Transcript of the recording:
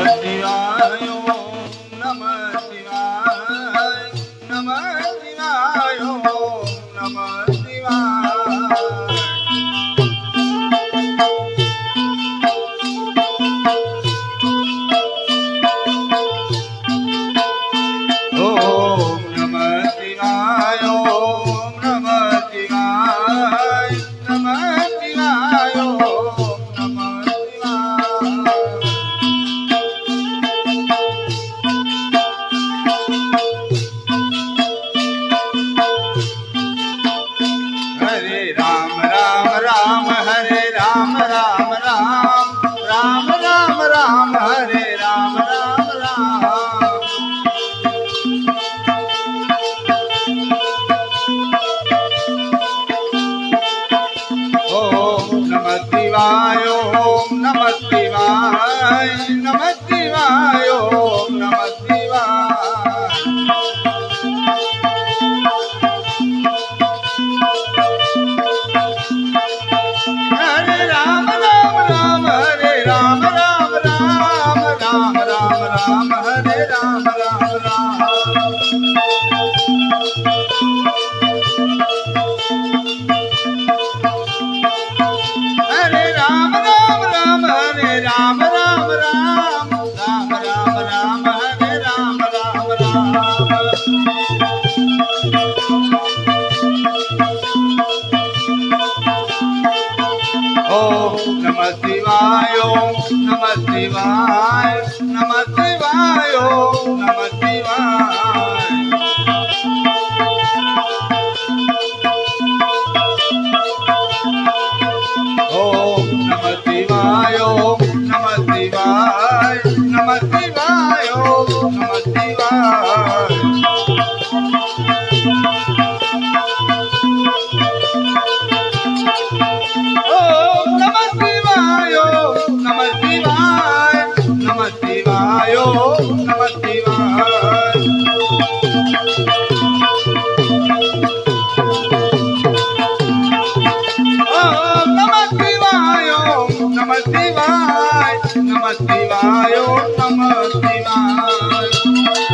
शिवाय ओम नमः शिवाय नमः शिवाय ओम नमः शिवाय। ओम नमः शिवाय ओम नमः शिवाय नमः शिवाय ओम नमः शिवाय। हरे राम राम राम हरे राम राम राम राम राम राम हरे राम राम राम। ओम नमः शिवाय ओम नमः शिवाय नमः शिवाय ओम नमः शिवाय। हरे राम राम राम हरे राम राम राम राम राम राम हरे राम राम राम। हरे राम राम राम हरे राम राम राम राम राम राम हरे राम राम राम। ओम नमः शिवाय ओम नमः शिवाय नमः शिवाय ओम नमः शिवाय। ओम नमः शिवाय ओम नमः शिवाय नमः शिवाय ओम नमः शिवाय। ओम नमः शिवाय ओम नमः शिवाय नमः शिवाय ओम नमः शिवाय। ओम नमः शिवाय ओम नमः शिवाय नमः शिवाय ओम नमः शिवाय।